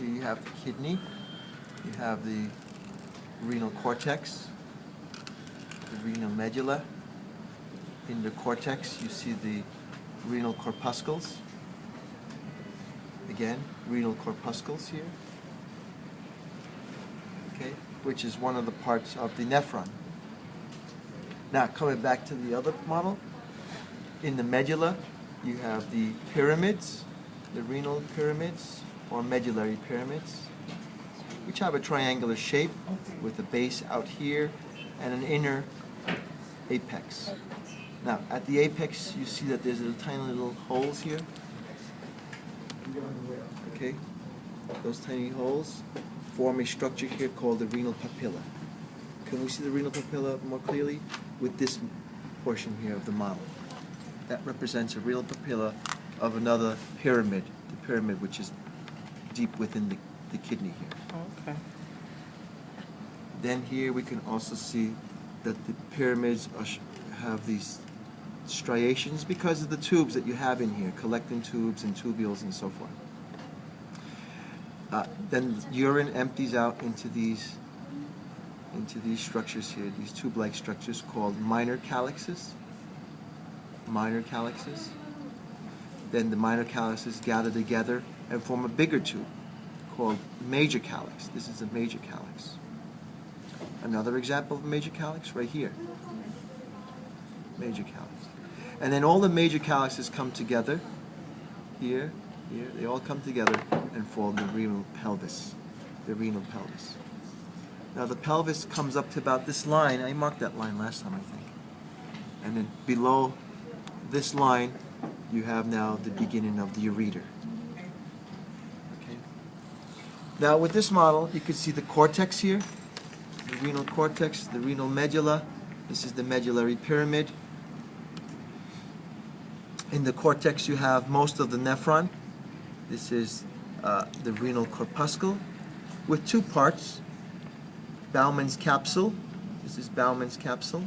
Here you have the kidney, you have the renal cortex, the renal medulla. In the cortex, you see the renal corpuscles. Again, renal corpuscles here, okay, which is one of the parts of the nephron. Now, coming back to the other model, in the medulla, you have the pyramids, the renal pyramids, or medullary pyramids, which have a triangular shape with a base out here and an inner apex. Now, at the apex, you see that there's tiny little holes here. Okay, those tiny holes form a structure here called the renal papilla. Can we see the renal papilla more clearly with this portion here of the model? That represents a renal papilla of another pyramid, the pyramid which is deep within the kidney here. Okay. Then here we can also see that the pyramids have these striations because of the tubes that you have in here, collecting tubes and tubules and so forth. Then urine empties out into these structures here, these tube-like structures called minor calyxes. Minor calyxes. Then the minor calyxes gather together and form a bigger tube called major calyx. This is a major calyx. Another example of a major calyx right here. Major calyx. And then all the major calyxes come together, here, they all come together and form the renal pelvis. The renal pelvis. Now the pelvis comes up to about this line. I marked that line last time, I think. And then below this line, you have now the beginning of the ureter. Okay. Now with this model, you can see the cortex here, the renal cortex, the renal medulla. This is the medullary pyramid. In the cortex, you have most of the nephron. This is the renal corpuscle with two parts. Bowman's capsule. This is Bowman's capsule.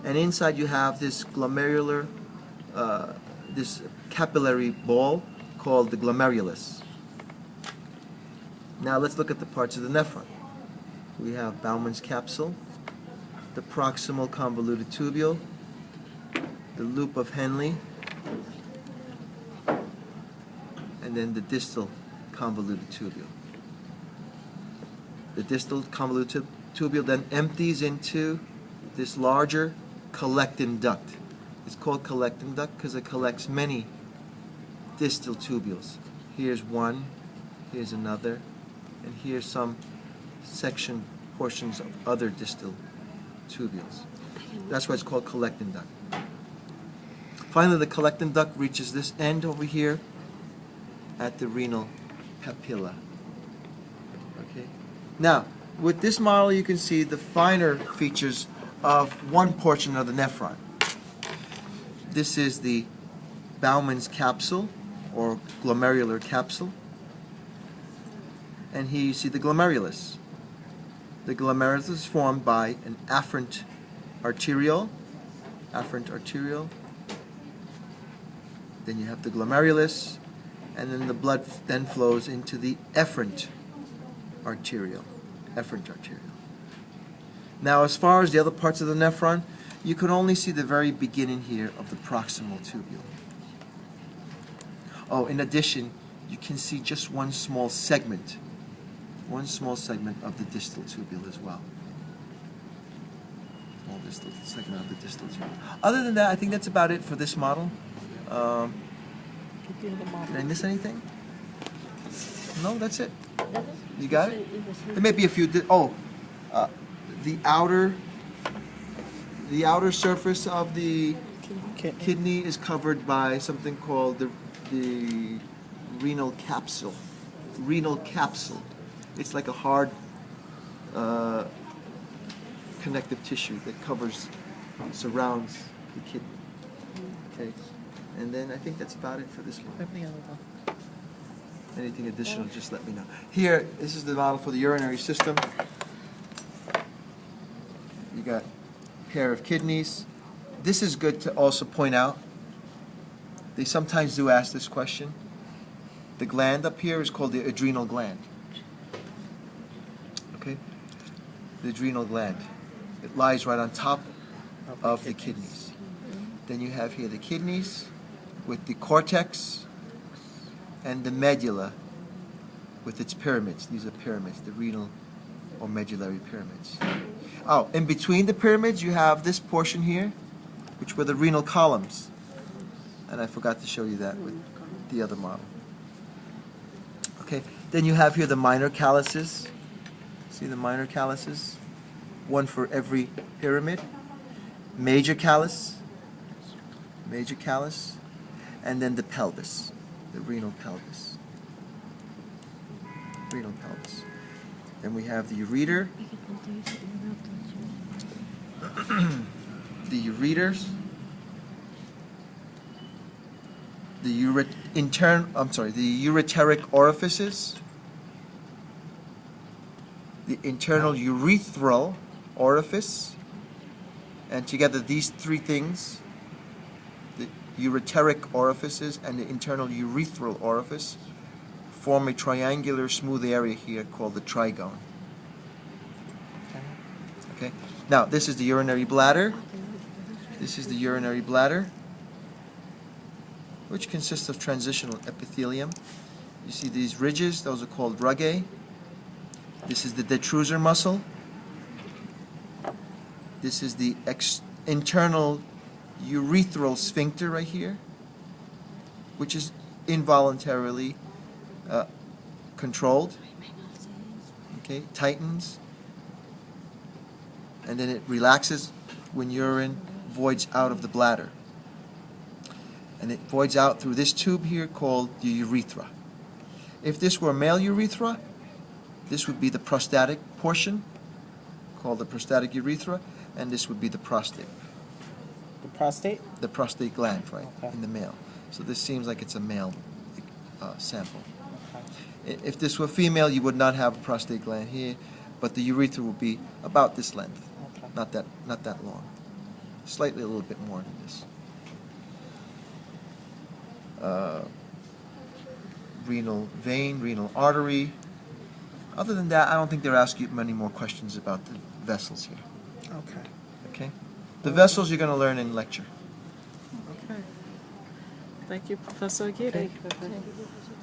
And inside you have this glomerular, this capillary ball called the glomerulus. Now let's look at the parts of the nephron. We have Bowman's capsule, the proximal convoluted tubule, the loop of Henle, and then the distal convoluted tubule. The distal convoluted tubule then empties into this larger collecting duct. It's called collecting duct because it collects many distal tubules. Here's one, here's another, and here's some section portions of other distal tubules. That's why it's called collecting duct. Finally, the collecting duct reaches this end over here at the renal papilla. Okay. Now, with this model, you can see the finer features of one portion of the nephron. This is the Bowman's capsule, or glomerular capsule. And here you see the glomerulus. The glomerulus is formed by an afferent arteriole. Then you have the glomerulus, and then the blood then flows into the efferent arteriole. Now, as far as the other parts of the nephron, you can only see the very beginning here of the proximal tubule. Oh, in addition, you can see just one small segment of the distal tubule as well. Small distal segment of the distal tubule. Other than that, I think that's about it for this model. Did I miss anything? No, that's it. You got it? There may be a few. The outer surface of the kidney is covered by something called the renal capsule. Renal capsule. It's like a hard connective tissue that surrounds the kidney. Okay. And then I think that's about it for this one. Anything additional, just let me know. Here, this is the model for the urinary system. You got a pair of kidneys. This is good to also point out. They sometimes do ask this question. The gland up here is called the adrenal gland. Okay? The adrenal gland. It lies right on top of the kidneys. Then you have here the kidneys with the cortex and the medulla with its pyramids. These are pyramids, the renal or medullary pyramids. Oh, in between the pyramids you have this portion here, which were the renal columns. And I forgot to show you that with the other model. Okay, then you have here the minor calyces. See the minor calyces? One for every pyramid. Major callus, and then the pelvis, the renal pelvis. Renal pelvis. Then we have the ureter, the ureters, the ureteric orifices, the internal urethral orifice, and together these three things, the ureteric orifices and the internal urethral orifice, form a triangular smooth area here called the trigone. Okay. Now this is the urinary bladder. This is the urinary bladder, which consists of transitional epithelium. You see these ridges; those are called rugae. This is the detrusor muscle. This is the internal urethral sphincter right here, which is involuntarily controlled. Okay, tightens, and then it relaxes when urine voids out of the bladder. And it voids out through this tube here called the urethra. If this were a male urethra, this would be the prostatic portion, called the prostatic urethra, and this would be the prostate. The prostate? The prostate gland, right, Okay. in the male. So this seems like it's a male sample. Okay. If this were female, you would not have a prostate gland here, but the urethra would be about this length, Okay. not that long, slightly a little bit more than this. Renal vein, renal artery. Other than that, I don't think they're asking you many more questions about the vessels here. Okay. Okay? The vessels you're going to learn in lecture. Okay. Thank you, Professor Aguirre. Thank you.